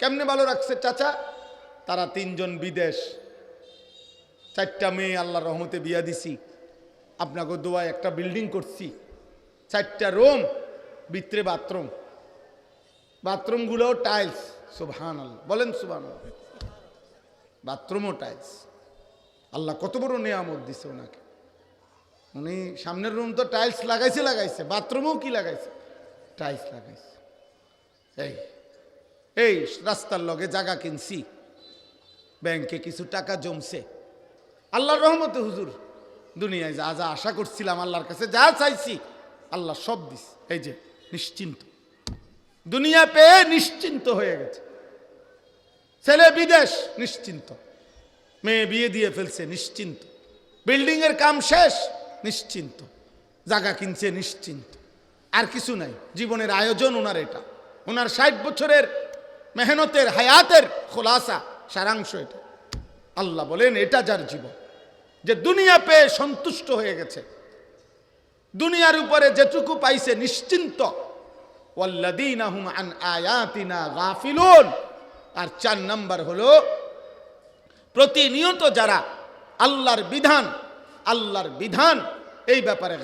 কেমনে ভালো রাখছে চাচা? তারা 3 জন বিদেশ, 4টা মেয়ে আল্লাহর রহমতে বিয়া দিছি, আপনাকে দোয়ায় একটা বিল্ডিং করছি, 4টা রুম, ভিতরে বাথরুম, বাথরুমগুলোও টাইলস। সুবহানাল্লাহ, বলেন সুবহানাল্লাহ। বাথরুমও টাইলস। আল্লাহ কত বড় নিয়ামত দিছে ওনাকে। উনি সামনের রুম তো টাইলস লাগাইছে, বাথরুমও কি লাগাইছে? টাইলস লাগাইছে। এই রাস্তার লগে জায়গা কিনছি, ব্যাংকে কিছু টাকা জমছে, আল্লাহর রহমতে হুজুর দুনিয়ায় যা যা আশা করছিলাম, আল্লাহর কাছে যা চাইছি আল্লাহ সব দিস। এই যে নিশ্চিন্ত, দুনিয়া পেয়ে নিশ্চিন্ত হয়ে গেছে। ছেলে বিদেশ নিশ্চিন্ত, মেয়ে বিয়ে দিয়ে ফেলছে নিশ্চিন্ত, বিল্ডিং এর কাম শেষ নিশ্চিন্ত, জায়গা কিনছে নিশ্চিন্ত, আর কিছু নাই। জীবনের আয়োজন ওনার এটা, ওনার 60 বছরের মেহনতের হায়াতের খোলাসা, সারাংশ এটা। আল্লাহ বলেন এটা যার জীবন, যে দুনিয়া পেয়ে সন্তুষ্ট হয়ে গেছে, দুনিয়ার উপরে যেটুকু পাইছে নিশ্চিন্ত। ওয়াল্লাযীনা হুম আন আয়াতিনা গাফিলুন। আর 4 নাম্বার হলো প্রতিনিয়ত যারা আল্লাহর বিধান এই ব্যাপারে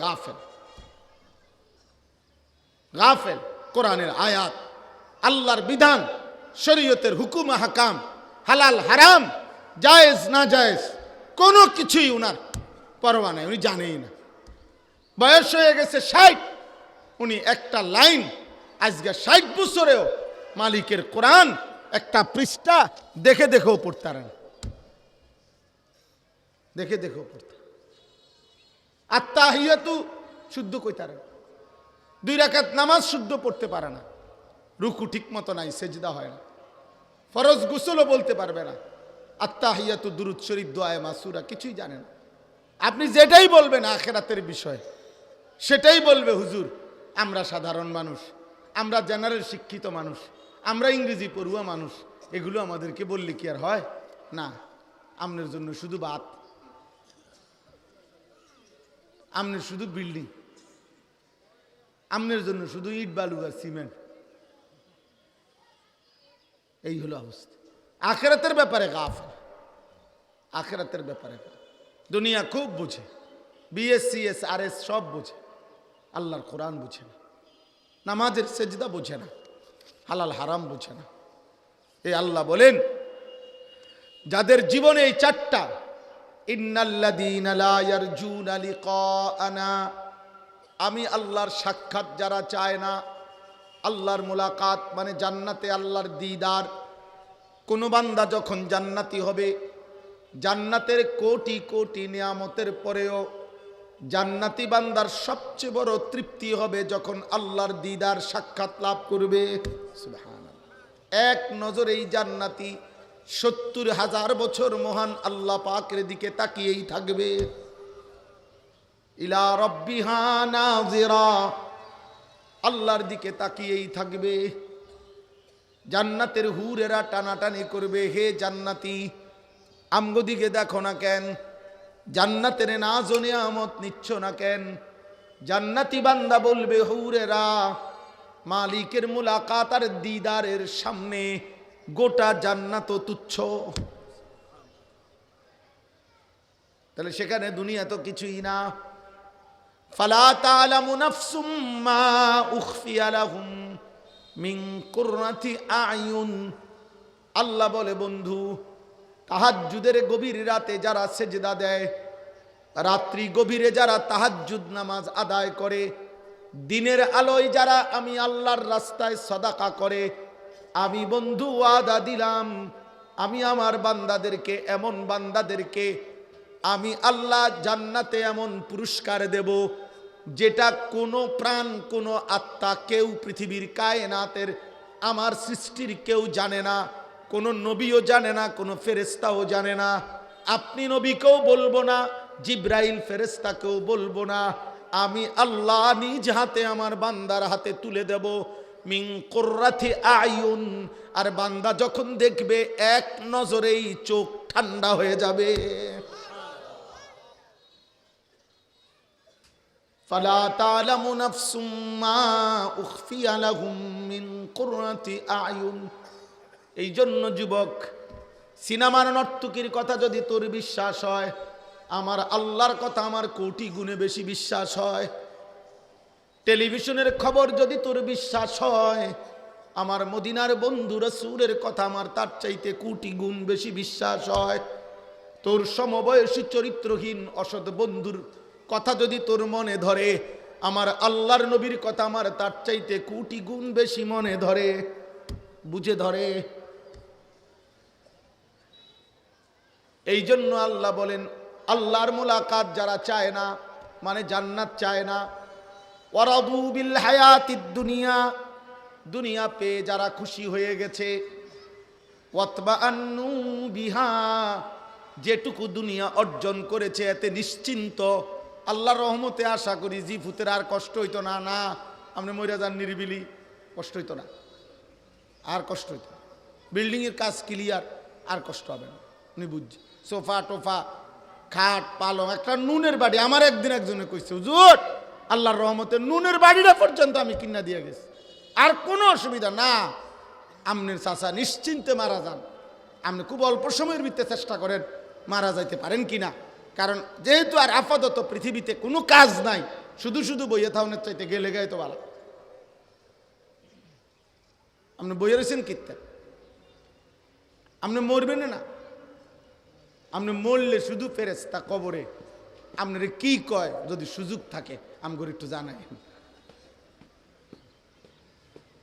গাফেল। কোরআনের আয়াত, আল্লাহর বিধান, শরীয়তের হুকুম হাকাম, হালাল হারাম, জায়েজ না জায়েজ কোনো কিছুই উনার পরোয়া নাই, উনি জানেই না। বয়স হয়ে গেছে 60, উনি একটা লাইন আজকে 60 বছরেও মালিকের কোরআন একটা পৃষ্ঠা দেখেও পড়তে পারেন, দেখেও পড়তে। আত্তাহিয়াতু শুদ্ধ কইতে পারেন, 2 রাকাত নামাজ শুদ্ধ পড়তে পারে না, রুকু ঠিক মতো নাই, সেজদা হয় না, ফরজ গোসলও বলতে পারবে না, আত্তাহিয়াতু দুরূদ শরীফ দোয়া মাসুরা কিছুই জানে না। আপনি যেটাই বলবেন আখিরাতের বিষয় সেটাই বলবে হুজুর আমরা সাধারণ মানুষ, আমরা জেনারেল শিক্ষিত মানুষ, আমরা ইংরেজি পড়ুয়া মানুষ, এগুলো আমাদেরকে বললে কি আর হয়? না, আপনার জন্য শুধু বাত, আপনার শুধু বিল্ডিং, আপনার জন্য শুধু ইট বালু আর সিমেন্ট। এই হলো অবস্থা। আখিরাতের ব্যাপারে গাফেল, আখিরাতের ব্যাপারে। দুনিয়া খুব বুঝে, বিএসসিএস আরএস সব বুঝে, আল্লাহর কোরআন বুঝে না, নামাজের সেজদা বুঝে না, হালাল হারাম বুঝে না। এই আল্লাহ বলেন যাদের জীবনে এই 4টা, ইন্নাল্লাযীনা লা ইয়ারজুনা লিকাআনা, আমি আল্লাহর সাক্ষাৎ যারা চায় না, আল্লাহর মুলাকাত মানে জান্নাতে আল্লাহর দিদার। কোন বান্দা যখন জান্নাতি হবে, জান্নাতের কোটি কোটি নিয়ামতের পরেও জান্নাতি বান্দার সবচেয়ে বড় তৃপ্তি হবে যখন আল্লাহর দিদার সাক্ষাৎ লাভ করবে। সুবহানাল্লাহ। এক নজরেই জান্নাতি 70,000 বছর মহান আল্লাহ পাকের দিকে তাকিয়েই থাকবে। ইলা রাব্বিহা নাযিরা, আল্লাহর দিকে তাকিয়েই থাকবে। জান্নাতের হুরেরা টানাটানি করবে, হে জান্নাতি আমগো দিকে দেখো না কেন, জান্নাতের নাজ ও নিয়ামত নিচ্ছ না কেন? জান্নাতি বান্দা বলবে হুরেরা মালিকের মুলাকাত আর দিদারের সামনে গোটা জান্নাত তুচ্ছ। তাহলে সেখানে দুনিয়া তো কিছুই না। ফালা তা'লামু নাফসুম মা উখফিয়া লাহুম মিন কুররাতি আ'য়ুন। আল্লাহ বলে বন্ধু, তাহাজ্জুদের গভীর রাতে যারা সেজদা দেয়, রাত্রি গভীরে যারা তাহাজ্জুদ নামাজ আদায় করে, দিনের আলোয় যারা আমি আল্লাহর রাস্তায় সাদাকা করে, আমি বন্ধু ওয়াদা দিলাম আমি আমার বান্দাদেরকে, এমন বান্দাদেরকে আমি আল্লাহ জান্নাতে এমন পুরস্কার দেব যেটা কোনো প্রাণ, কোনো আত্মা, কেউ পৃথিবীর কায়নাতের আমার সৃষ্টির কেউ জানে না, কোনো নবীও জানে না, কোনো ফেরেশতাও জানে না। আপনি নবীকেও বলবো না, জিব্রাইল ফেরেশতাকেও বলবো না, আমি আল্লাহ নিজ হাতে আমার বান্দার হাতে তুলে দেব মিন কুররাতি আয়ুন। আর বান্দা যখন দেখবে এক নজরেই চোখ ঠান্ডা হয়ে যাবে। ফালা তা'লামু নাফসুম মা উখফিয়া লাহুম মিন কুররাতি আয়ুন। এই জন্য যুবক, সিনেমার নর্তকীর কথা যদি তোর বিশ্বাস হয়, আমার আল্লাহর কথা আমার কোটি গুণে বেশি বিশ্বাস হয়। টেলিভিশনের খবর যদি তোর বিশ্বাস হয়, আমার মদিনার বন্ধু রাসূলের কথা আমার তার চাইতে কোটি গুণ বেশি বিশ্বাস হয়। তোর সমবয়সী চরিত্রহীন অসৎ বন্ধুর কথা যদি তোর মনে ধরে, আমার আল্লাহর নবীর কথা আমার তার চাইতে কোটি গুণ বেশি মনে ধরে, বুঝে ধরে। এই জন্য আল্লাহ বলেন, আল্লাহর মুলাকাত যারা চায় না, মানে জান্নাত চায় না, ওয়ারাদু বিল হায়াতিদ দুনিয়া, দুনিয়া পেয়ে যারা খুশি হয়ে গেছে, ওয়াতবাআন্নু বিহা, যেটুকু দুনিয়া অর্জন করেছে এতে নিশ্চিন্ত, আল্লাহর রহমতে আশা করি জিফুতের আর কষ্ট হইতো না। না, আপনি মইরা যান নিরিবিলি, কষ্ট হইতো না, আর কষ্ট হইতো না। বিল্ডিংয়ের কাজ ক্লিয়ার, আর কষ্ট হবে না। উনি বুঝছি, সোফা টোফা, খাট পালং, একটা নুনের বাড়ি। আমার একদিন একজনে কইছে, হুজুর আল্লাহর রহমতে নুনের বাড়িটা পর্যন্ত আমি কিনা দিয়ে গেছি, আর কোনো অসুবিধা না। আমনের চাচা নিশ্চিন্তে মারা যান, আপনি খুব অল্প সময়ের ভিতরে চেষ্টা করেন মারা যাইতে পারেন কিনা। কারণ যেহেতু আর আপাতত পৃথিবীতে কোনো কাজ নাই, শুধু শুধু বইয়ে থাউনের চাইতে গেলে গায়ে তো ভালো। আপনি বইয়ে রয়েছেন কীর্তেন, আপনি মরবেন না। আপনি মরলে শুধু ফেরেশতা কবরে আপনার কি কয়, যদি সুযোগ থাকে আমগর একটু জানাই,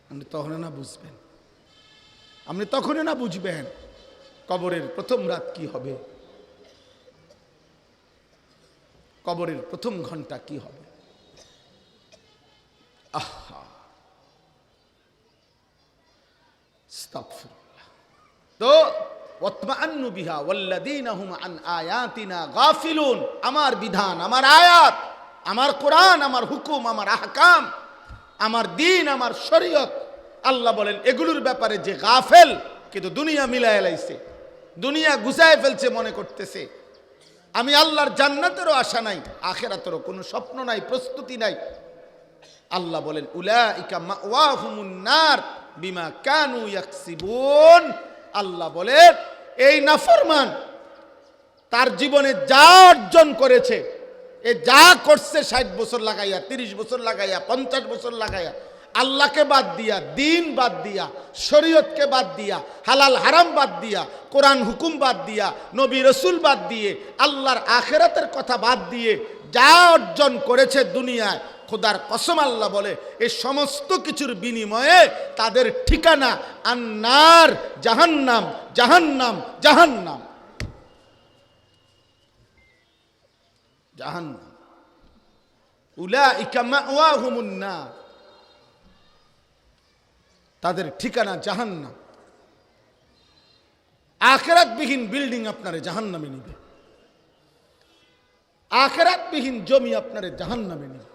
আপনি তখন না বুঝবেন। আপনি তখনই না বুঝবেন কবরের প্রথম রাত কি হবে, কবরের প্রথম ঘন্টা কি হবে। আহা, আস্তাগফিরুল্লাহ। তো ওয়াতমাআন্নু বিহা ওয়াল্লাযীনা হুম আন আয়াতিনা গাফিলুন, আমার বিধান, আমার আয়াত, আমার কোরআন, আমার হুকুম, আমার আহকাম, আমার দ্বীন, আমার শরীয়ত, আল্লাহ বলেন এগুলোর ব্যাপারে যে গাফেল, কিন্তু দুনিয়া মিলায় লাইছে, দুনিয়া গুছায় ফেলছে, মনে করতেছে আমি আল্লাহর জান্নাতেরও আশা নাই, আখিরাতেরও কোনো স্বপ্ন নাই, প্রস্তুতি নাই। আল্লাহ বলেন উলাইকা মাওয়াহুমুন নার বিমা কানু ইয়াকসিবুন। আল্লাহ বলেন এই নাফরমান তার জীবনে যা অর্জন করেছে, এ যা করছে 60 বছর লাগাইয়া, 30 বছর লাগাইয়া, 50 বছর লাগাইয়া, আল্লাহকে বাদ দিয়া, দিন বাদ দিয়া, শরীয়তকে বাদ দিয়া, হালাল হারাম বাদ দিয়া, কোরআন হুকুম বাদ দিয়া, নবী রসুল বাদ দিয়ে, আল্লাহর আখিরাতের কথা বাদ দিয়ে যা অর্জন করেছে দুনিয়ায়, খোদার কসম আল্লাহ বলে এই সমস্ত কিছুর বিনিময়ে তাদের ঠিকানা আন্নার, জাহান্নাম, জাহান্নাম, জাহান্নাম, জাহান্নাম। উলাইকা মাওয়াহুমুন নার, তাদের ঠিকানা জাহান্নাম। আখিরাতবিহীন বিল্ডিং আপনারে জাহান্নামে নিবে, আখিরাতবিহীন জমি আপনারে জাহান্নামে নিবে।